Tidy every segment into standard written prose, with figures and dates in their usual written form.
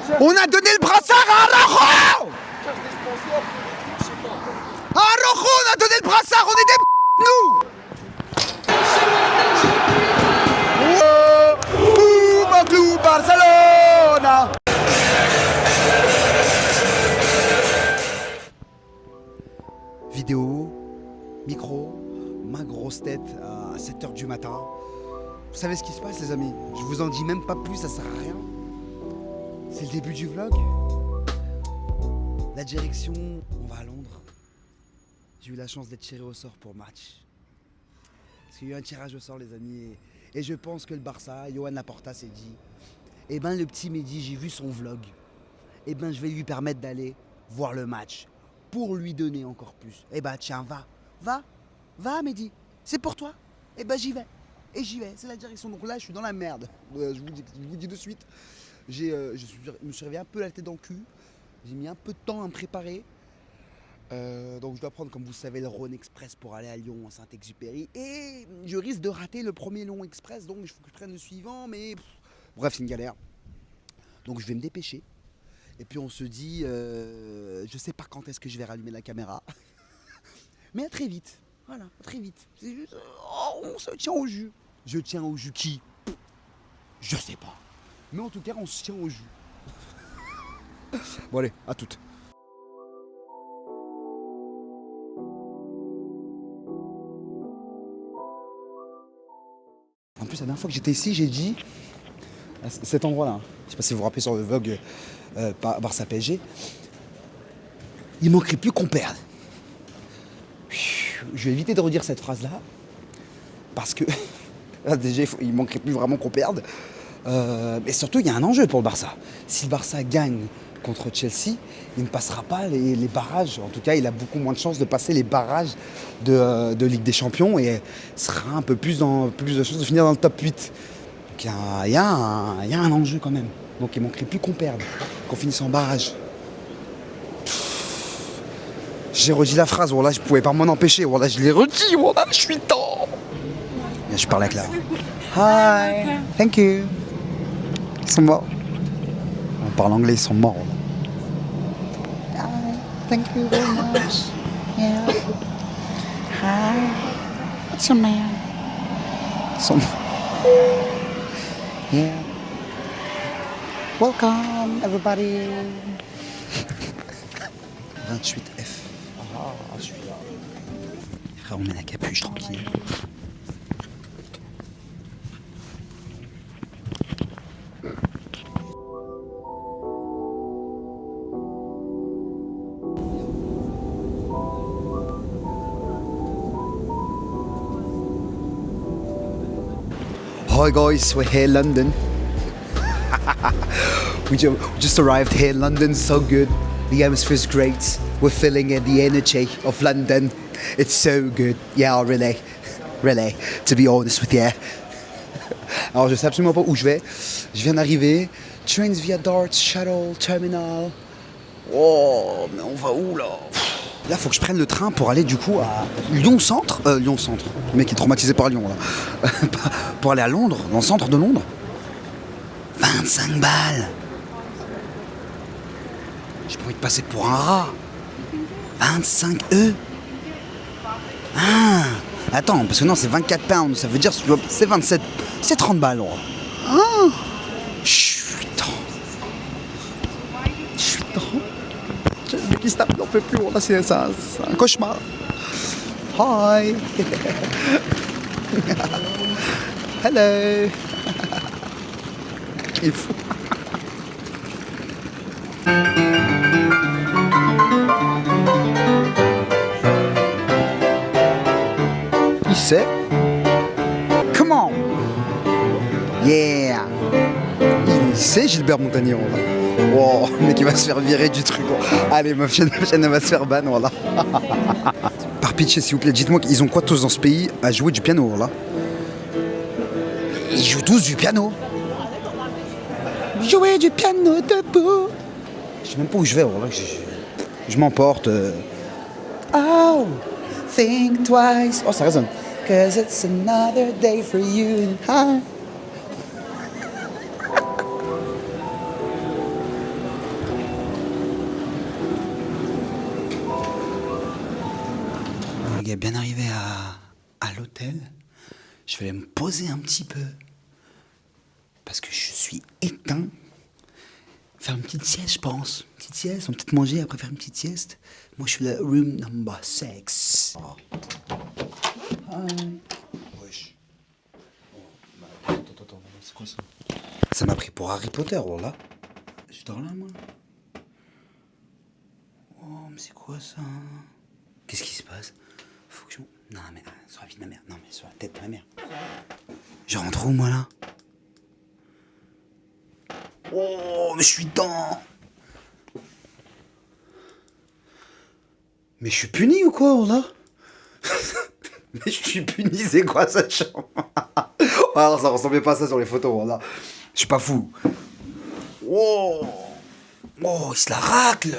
On a donné le brassard à Araujo. Araujo, on a donné le brassard, on est des nous. Football Club Barcelona. Vidéo, micro, ma grosse tête à 7h du matin. Vous savez ce qui se passe les amis? Je vous en dis même pas plus, ça sert à rien. C'est le début du vlog. La direction, on va à Londres. J'ai eu la chance d'être tiré au sort pour match. Parce qu'il y a eu un tirage au sort les amis. Et je pense que le Barça, Joan Laporta s'est dit, eh ben le petit Mehdi, j'ai vu son vlog. Eh ben je vais lui permettre d'aller voir le match. Pour lui donner encore plus. Eh ben tiens, va Mehdi. C'est pour toi. Eh ben j'y vais. Et j'y vais, c'est la direction. Donc là, je suis dans la merde. Je vous dis de suite. Je me suis réveillé un peu la tête dans le cul. J'ai mis un peu de temps à me préparer. Donc je dois prendre, comme vous savez, le Rhône Express pour aller à Lyon, à Saint-Exupéry. Et je risque de rater le premier long express. Donc il faut que je prenne le suivant. Mais bref, c'est une galère. Donc je vais me dépêcher. Et puis on se dit, je sais pas quand est-ce que je vais rallumer la caméra. Mais à très vite. Voilà, très vite. C'est juste, on se tient au jus. Je tiens au jus qui? Je sais pas. Mais en tout cas, on se tient au jus. Bon allez, à toutes. En plus, la dernière fois que j'étais ici, j'ai dit, à cet endroit-là, je sais pas si vous vous rappelez sur le vlog Barça PSG, il manquerait plus qu'on perde. Je vais éviter de redire cette phrase-là, parce que là, déjà, il manquerait plus vraiment qu'on perde. Mais surtout, il y a un enjeu pour le Barça. Si le Barça gagne contre Chelsea, il ne passera pas les barrages. En tout cas, il a beaucoup moins de chances de passer les barrages de Ligue des Champions et sera un peu plus de chances de finir dans le top 8. Donc il y a un enjeu quand même. Donc il ne manquerait plus qu'on perde, qu'on finisse en barrage. J'ai redit la phrase, voilà, je pouvais pas m'en empêcher, voilà, je l'ai redit, voilà, je suis temps. Et je parle avec Clara. Hi, thank you. Ils sont morts. On parle anglais, ils sont morts. Hi, thank you very much. Yeah. Hi. What's your name? Ils sont morts. Yeah. Welcome, everybody. 28F. Ah, je suis là. Frère, on met la capuche tranquille. Hi guys, we're here in London. we just arrived here in London, so good. The atmosphere is great. We're feeling the energy of London. It's so good. Yeah, really, to be honest with you. Alors je sais absolument pas où je vais. Je viens d'arriver. Trains via Darts, Shuttle, Terminal. Oh, mais on va où là? Là, faut que je prenne le train pour aller du coup à Lyon Centre. Lyon Centre. Le mec est traumatisé par Lyon là. Pour aller à Londres, dans le centre de Londres. 25 balles. J'ai pas envie de passer pour un rat. 25 E. Ah, attends, parce que non, c'est 24 pounds. Ça veut dire c'est 27. C'est 30 balles. Ah, putain. Le mec qui se tape, n'en peut plus. Là, c'est un cauchemar. Hi. Hello. Il faut. Il sait. Come on. Yeah. Il sait Gilbert Montagnier. Wow, le mec il va se faire virer du truc. Allez, ma chaîne elle va se faire ban, voilà. Par pitié, s'il vous plaît, dites-moi qu'ils ont quoi tous dans ce pays à jouer du piano, là? Ils jouent tous du piano. Jouer du piano debout. Je sais même pas où je vais, voilà. Je m'emporte. Oh, think twice. Oh, ça résonne. 'Cause it's another day for you and I. est bien arrivé à l'hôtel. Je vais aller me poser un petit peu. Parce que je suis éteint. Faire une petite sieste, je pense. Une petite sieste, on peut peut-être manger après faire une petite sieste. Moi, je suis le room number 6. Oh. Hi. Wesh. Oh, bah, attends, c'est quoi ça? Ça m'a pris pour Harry Potter, oh là. Je dors là, moi. Oh, mais c'est quoi ça? Qu'est-ce qui se passe? Faut que je... Non, mais sur la vie de ma mère. Non, mais sur la tête de ma mère. Je rentre où, moi, là? Oh, mais je suis dedans. Mais je suis puni ou quoi, là? Mais je suis puni, c'est quoi cette chambre? Alors, ça ressemblait pas à ça sur les photos, là. Je suis pas fou. Oh, oh, il se la racle.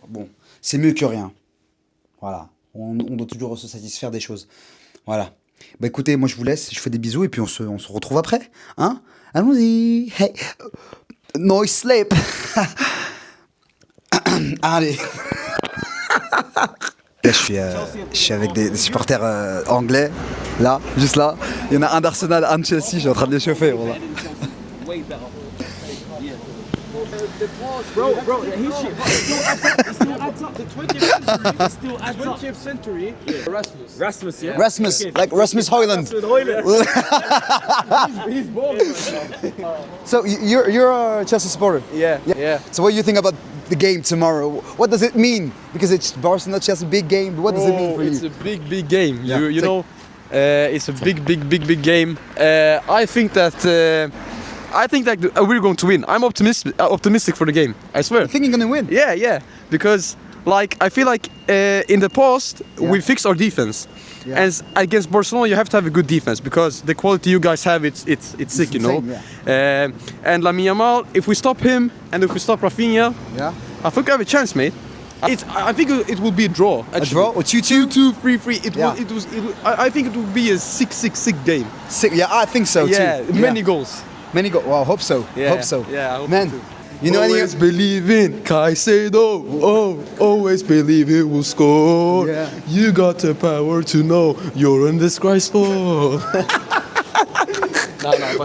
Bon, c'est mieux que rien. Voilà, on doit toujours se satisfaire des choses. Voilà. Bah écoutez, moi je vous laisse, je fais des bisous et puis on se retrouve après. Hein? Allons-y. Hey. No sleep. Allez. Là, je suis avec des supporters anglais. Là, juste là. Il y en a un d'Arsenal, un de Chelsea. Je suis en train de les chauffer. Voilà. Bro, he's shit. It still adds up. The 20th century. Rasmus, yeah. Rasmus, Okay. like Rasmus Højlund. He's born. So you're a Chelsea supporter. Yeah. So what do you think about the game tomorrow? What does it mean? Because it's Barcelona Chelsea big game. But what does it mean for you? It's a big game. Yeah. You know, it's a big game. I think that we're going to win. I'm optimistic for the game. I swear. You think you're gonna win? Yeah. Because like I feel like in the past we fixed our defense. Yeah. And against Barcelona, you have to have a good defense because the quality you guys have, it's sick, you know. Insane, And Lamine Yamal, if we stop him and if we stop Rafinha, Yeah. I think we have a chance, mate. I think it will be a draw. A Actually. draw or 2-2? 2-2, 3-3. Yeah. I think it will be a 6-6 game. Yeah, I think so Yeah, too. many goals. Many goals. Well, I hope so. Yeah. Hope so. Yeah, I hope Man, so too. you know any? Always believe in Caicedo. Oh, always believe he will score. Yeah. You got the power to know you're undisgraceful.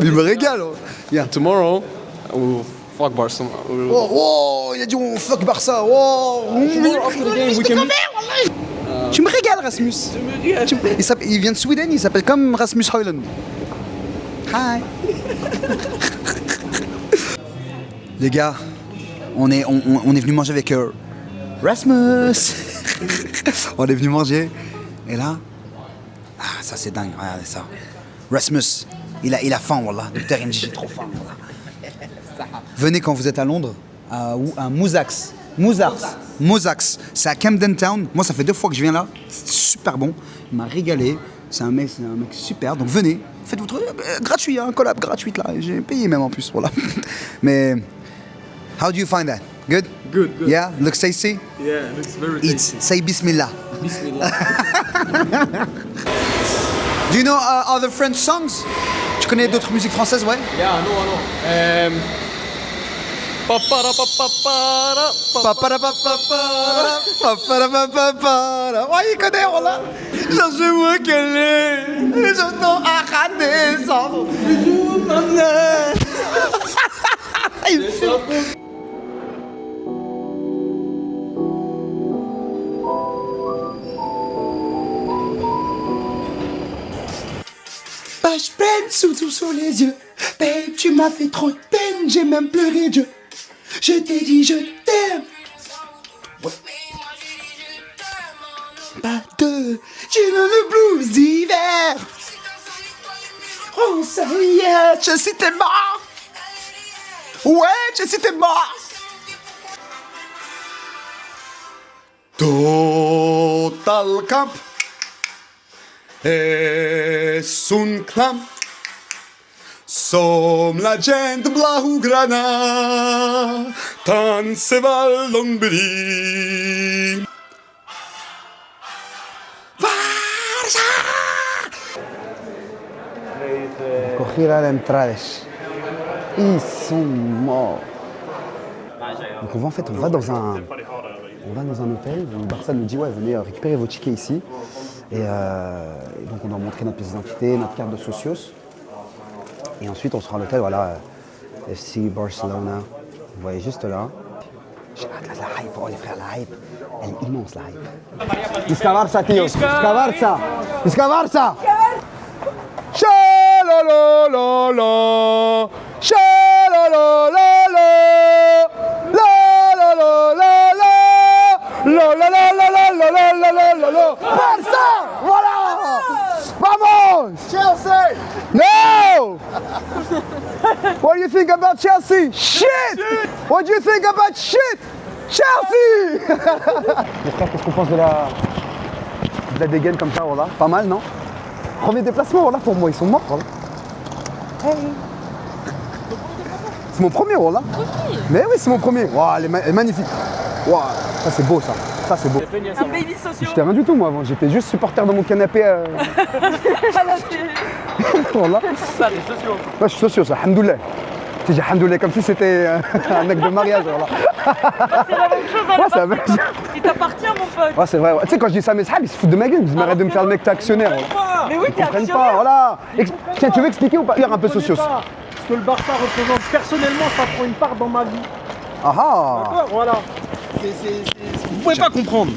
Il me régale. Oh. Yeah. Tomorrow, we'll fuck Barcelona. Oh, oh, il a dit on fuck Barça. Oh. Tomorrow after the game, we can. Tu me régales, Rasmus. Il vient de Sweden, il s'appelle comme Rasmus Højlund. Hi. Les gars, on est venu manger avec Rasmus. On est venu manger. Et là, ah, ça c'est dingue, regardez ça. Rasmus, il a faim, wallah. Docteur NJ, j'ai trop faim, wallah. Venez quand vous êtes à Londres, à Mouzax. Mouzax. C'est à Camden Town. Moi, ça fait 2 fois que je viens là. C'est super bon. Il m'a régalé. C'est un mec super. Donc venez, faites votre gratuit, hein, collab gratuite là. J'ai payé même en plus, voilà. Mais how do you find that? Good? Good. Yeah, looks tasty. Yeah, looks very Eat. Say Bismillah. Bismillah. Do you know other French songs? Tu connais d'autres musiques françaises, ouais? Yeah, I know. Ouais, il connaît, on l'a. Cherche-moi quelle est. J'entends à descendre. Il me fait. Page pleine sous les yeux. Babe, tu m'as fait trop de peine. J'ai même pleuré, Dieu. Je t'ai dit je t'aime. Ouais. Pas de. Tu veux le blues d'hiver. Oh, ça y est, Chelsea t'es mort. Ouais, Chelsea t'es mort. Total Camp. Es un clam. Som la gente blaugrana tanceva l'ombri. Barça! Cogieron las entradas. Ils sont morts. Donc on va dans un on va dans un hôtel, donc Barça nous dit ouais, venez récupérer vos tickets ici. Et donc on doit montrer notre pièce d'identité, notre carte de socios. Et ensuite on sera à l'hôtel, voilà, FC Barcelona. Vous voyez juste là. J'ai hâte, la hype, oh les frères, la hype, elle est immense la hype. Visca Barça, tío, Visca Barça, Visca Barça. Cha-la-la-la-la, cha-la-la-la-la, la-la-la-la-la, la-la-la-la-la-la-la-la-la. Barça, voilà. Vamos. Chelsea. No. What do you think about Chelsea? Shit. What do you think about shit? Chelsea. J'espère qu'est-ce qu'on pense de la dégaine comme ça, voilà. Pas mal, non? Premier déplacement, voilà, pour moi, ils sont morts, voilà. Hey. C'est mon premier, voilà. Mais oui, c'est mon premier. Wow, elle est magnifique. Wow, ça c'est beau, ça. Ça c'est beau. Un baby socio. J'étais rien du tout, moi, avant. J'étais juste supporter dans mon canapé. Voilà. Ça, les sociaux. Moi, je suis socio, ça. Alhamdoulilah. Tu dis Alhamdoulilah comme si c'était un acte de mariage, voilà. C'est la même chose, Ouais, c'est la même chose. Il t'appartient, mon pote. Ouais, c'est vrai. Ouais. Tu sais, quand je dis ça à mes sahabs, ils se foutent de ma gueule. Ils me disent, mais arrête de me faire le mec, t'es actionnaire. Ouais. Mais oui, Ils t'es comprennent pas, actionnaire. voilà. Tiens, tu veux expliquer ou pas? Faire un peu socios. Ce que le Barça représente, personnellement, ça prend une part dans ma vie. Ah ah. D'accord, voilà. Vous pouvez pas comprendre.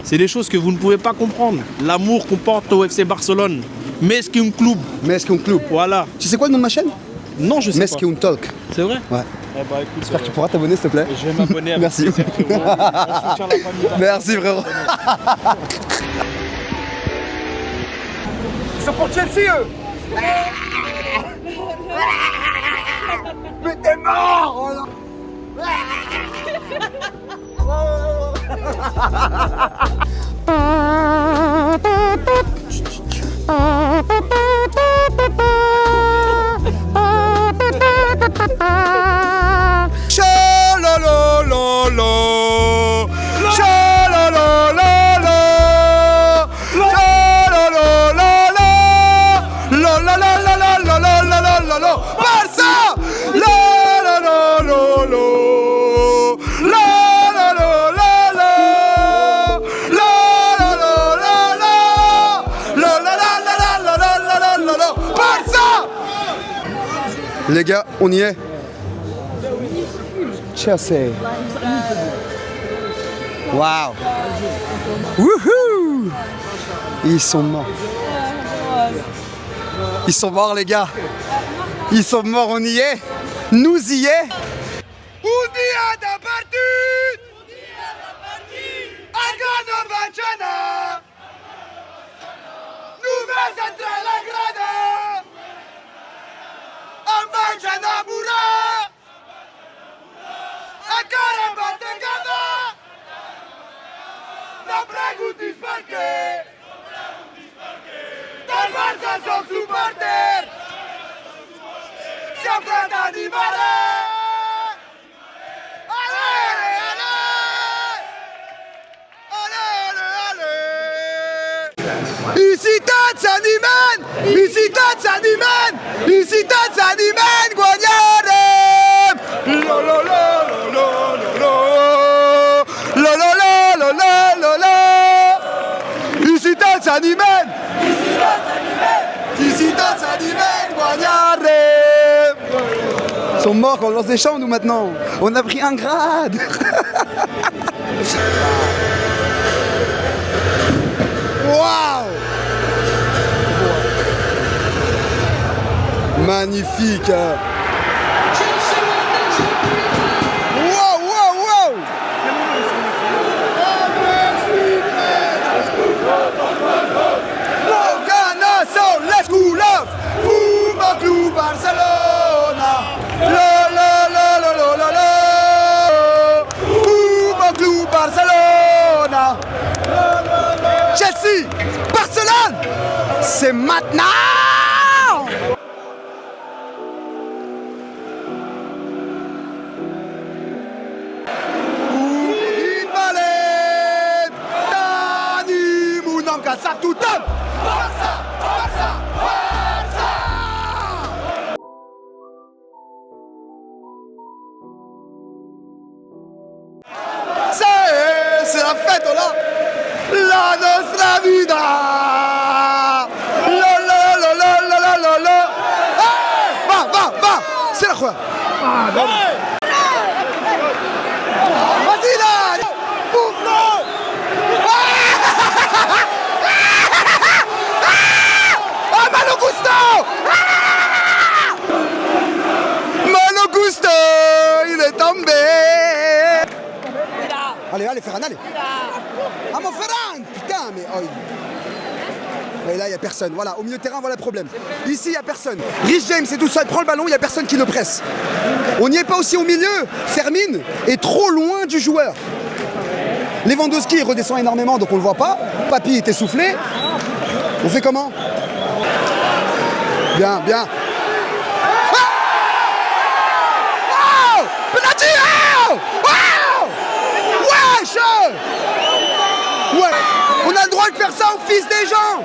C'est des choses que vous ne pouvez pas comprendre. L'amour qu'on porte au FC Barcelone. Mesquin Club. Mesquin Club. Voilà. Tu sais quoi le nom de ma chaîne? Non, je sais Mesquin Talk. pas. C'est vrai? Ouais. Eh bah écoute, J'espère que tu pourras t'abonner, s'il te plaît. je vais m'abonner avec Merci. plaisir, frérot. On soutient la famille. Merci, frérot. Ils sont pour Chelsea, eux. Mais t'es mort, oh là. Cha-la-la-la-la, cha-la-la-la-la, cha-la-la-la-la, la-la-la-la-la-la-la-la-la-la, Barça! La-la-la-la-la, la-la-la-la-la, la-la-la-la-la, la-la-la-la-la-la-la-la, Barça! Les gars, on y est. Chelsea. Waouh. Wouhou. Ils sont morts. Ils sont morts, les gars. Ils sont morts, on y est. Nous y est. Un dia de partit. Agano Vachana. Només entre la grada. Em vaig enamorar. Encara em bategada. No preguntis per què. Del Barça soc supporter. Sempre t'animaré. Ale, ale, ale, ale, ale. I si tots s'animen, guanyarem. La la la la la la la la la la la la. I si tots s'animen, guanyarem. Ils sont morts quand on lance des champs, nous, maintenant. On a pris un grade. Waouh. Magnifique. Wow, wow, wow. Logana son les couleurs. Football Club Barcelona. La la la la la la la. Football Club Barcelona. Chelsea, Barcelone, c'est maintenant. Satutan! Barça! Barça! Barça! C'est momento, la nostra vida. La. Va, c'est la quoi. Vas-y là, bouffe-le. Ah, Malo Gusto. Malo Gusto, il est tombé. Allez, Ferran, allez. Ah, mon Ferran, putain, mais... Oh, et là, il n'y a personne. Voilà, au milieu de terrain, voilà le problème. Ici, il n'y a personne. Rhys James est tout seul, prend le ballon, il n'y a personne qui le presse. On n'y est pas aussi au milieu. Fermin est trop loin du joueur. Lewandowski, il redescend énormément, donc on ne le voit pas. Papy est essoufflé. On fait comment? Bien. Oh, penalty! Oh, wesh! Ouais, on a le droit de faire ça au fils des gens.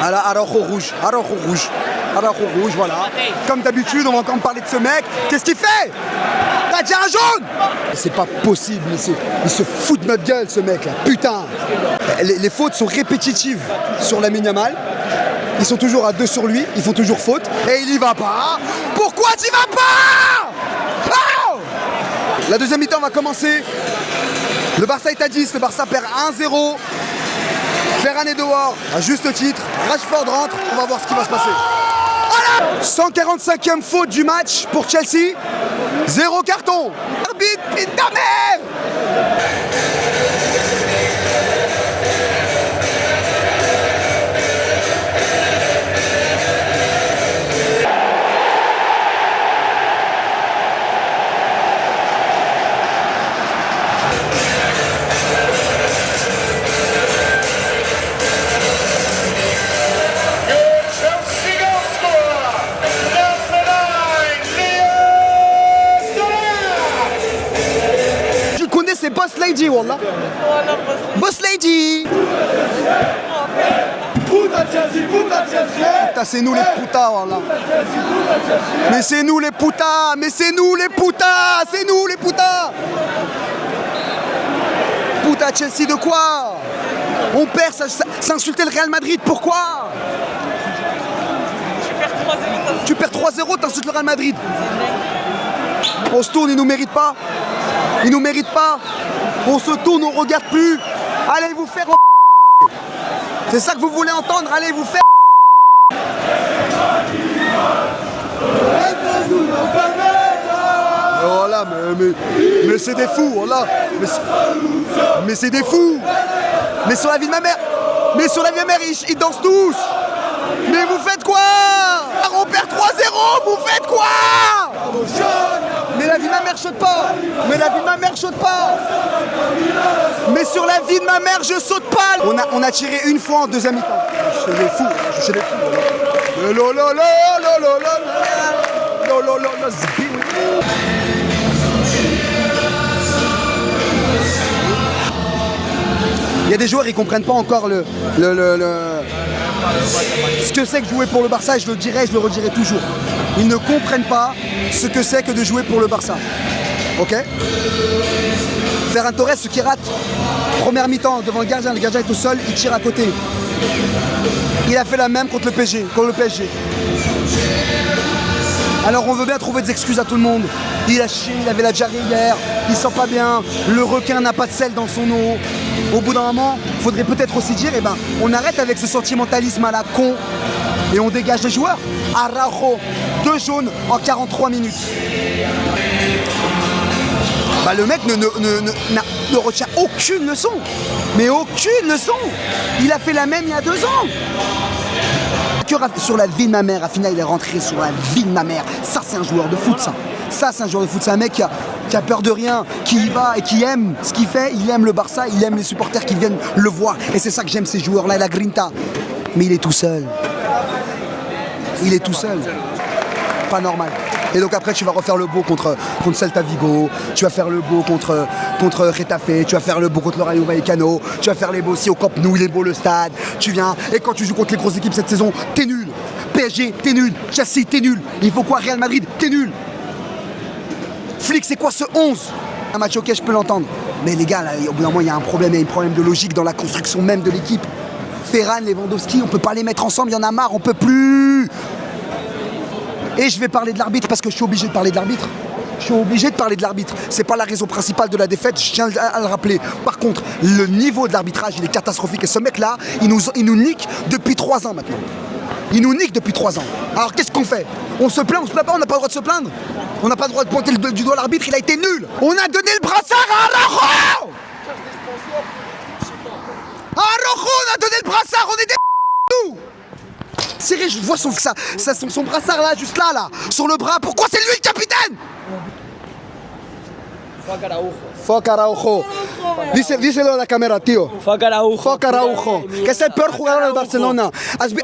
Alors, Araujo rouge, voilà. Comme d'habitude, on va encore me parler de ce mec. Qu'est-ce qu'il fait? T'as déjà un jaune? C'est pas possible, il se fout de notre gueule, ce mec là, putain. Les fautes sont répétitives sur Lamine Yamal. Ils sont toujours à 2 sur lui, ils font toujours faute. Et il y va pas. Pourquoi t'y vas pas? Oh, la deuxième mi-temps va commencer. Le Barça est à 10, le Barça perd 1-0. Ferran est dehors, à juste titre. Rashford rentre, on va voir ce qui va se passer. Voilà, 145e faute du match pour Chelsea. 0 carton. Arbitre, pite ta mère. C'est Boss Lady, wallah. Boss Lady. Putain, c'est nous les putas, wallah. Mais c'est nous les putas. Puta Chelsea de quoi? On perd, ça insulter le Real Madrid, pourquoi? Tu perds 3-0, t'insultes le Real Madrid. On se tourne, ils nous méritent pas. On se tourne, on regarde plus. Allez vous faire. C'est ça que vous voulez entendre? Allez vous faire. Voilà, mais c'est des fous, voilà. Mais c'est des fous. Mais sur la vie de ma mère, ils dansent tous. Mais vous faites quoi? On perd 3-0, vous faites quoi? Mais la vie de ma mère saute pas. Mais sur la vie de ma mère, je saute pas. On a tiré une fois en deuxième mi-temps. Je suis des fous. Il y a des joueurs, ils comprennent pas encore ce que c'est que jouer pour le Barça, et je le dirai, je le redirai toujours. Ils ne comprennent pas ce que c'est que de jouer pour le Barça. Ok? Ferran Torres, ce qui rate, première mi-temps devant le gardien est au sol, il tire à côté. Il a fait la même contre le PSG. Alors on veut bien trouver des excuses à tout le monde. Il a chié, il avait la diarrhée hier, il sent pas bien, le requin n'a pas de sel dans son eau. Au bout d'un moment, il faudrait peut-être aussi dire, on arrête avec ce sentimentalisme à la con et on dégage les joueurs. Araujo, 2 jaunes en 43 minutes. Le mec ne retient aucune leçon. Mais aucune leçon. Il a fait la même il y a 2 ans. Sur la vie de ma mère, à final il est rentré sur la vie de ma mère. Ça c'est un joueur de foot, ça. C'est un joueur de foot, c'est un mec qui a peur de rien, qui y va et qui aime ce qu'il fait. Il aime le Barça, il aime les supporters qui viennent le voir. Et c'est ça que j'aime, ces joueurs-là, la grinta. Mais il est tout seul. Pas normal. Et donc après tu vas refaire le beau contre Celta Vigo, tu vas faire le beau contre Getafe, tu vas faire le beau contre le Rayo Vallecano, tu vas faire les beaux aussi au Camp Nou, il est beau le stade, tu viens, et quand tu joues contre les grosses équipes cette saison, t'es nul. PSG, t'es nul. Chelsea, t'es nul. Il faut quoi Real Madrid, t'es nul. Flick, c'est quoi ce 11? Un match, ok, je peux l'entendre. Mais les gars, là, au bout d'un moment, il y a un problème de logique dans la construction même de l'équipe. Ferran, Lewandowski, on peut pas les mettre ensemble, il y en a marre, on peut plus. Et je vais parler de l'arbitre parce que je suis obligé de parler de l'arbitre. Je suis obligé de parler de l'arbitre. C'est pas la raison principale de la défaite, je tiens à le rappeler. Par contre, le niveau de l'arbitrage, il est catastrophique. Et ce mec-là, il nous nique depuis 3 ans maintenant. Il nous nique depuis 3 ans. Alors qu'est-ce qu'on fait? On se plaint pas, on n'a pas le droit de se plaindre. On n'a pas le droit de pointer du doigt l'arbitre, il a été nul. On a donné le brassard à Araujo. Araujo, on a donné le brassard, on est des nous. Sérieux, je vois son brassard là, juste là, sur le bras. Pourquoi c'est lui le capitaine? Fuck Araujo. Díselo a la cámara, tío. Fuck Araujo. Fuck Araujo. Que es el peor jugador del Barcelona.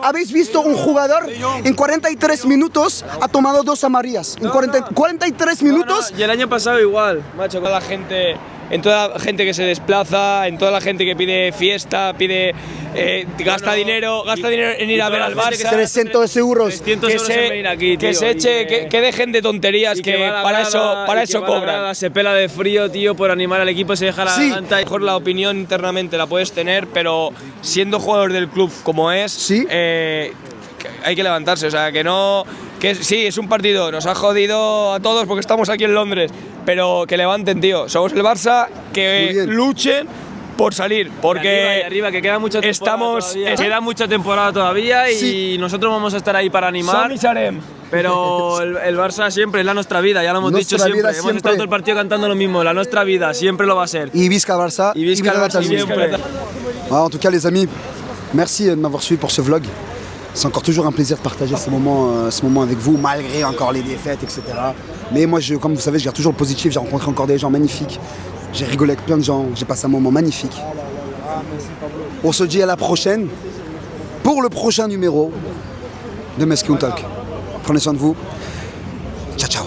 ¿Habéis visto un jugador en 43 minutos ha tomado 2 amarillas? En 43 minutos. Y el año pasado igual, macho, con la gente, en toda la gente que se desplaza, en toda la gente que pide fiesta, pide gasta dinero en ir a ver al Barça. 300 euros. Que dejen de tonterías, que para eso cobran. Se pela de frío, tío, por animar al equipo, se deja la garganta. Mejor la opinión internamente la puedes tener, pero siendo jugador del club como es, ¿Sí? Hay que levantarse, o sea, que no... Que sí, es un partido, nos ha jodido a todos porque estamos aquí en Londres, pero que levanten, tío. Somos el Barça, que luchen por salir, porque arriba, que queda mucha temporada todavía y nosotros vamos a estar ahí para animar. Pero el Barça siempre es la nuestra vida, ya lo hemos dicho siempre. Hemos estado todo el partido cantando lo mismo, la nuestra vida, siempre lo va a ser. Y Visca Barça. Y Visca Barça siempre. En tout cas, les amis, merci de m'avoir suivi pour ce vlog. C'est encore toujours un plaisir de partager ce moment avec vous, malgré encore les défaites, etc. Mais moi, comme vous savez, je garde toujours le positif. J'ai rencontré encore des gens magnifiques. J'ai rigolé avec plein de gens. J'ai passé un moment magnifique. On se dit à la prochaine pour le prochain numéro de Mesquin Talk. Prenez soin de vous. Ciao, ciao.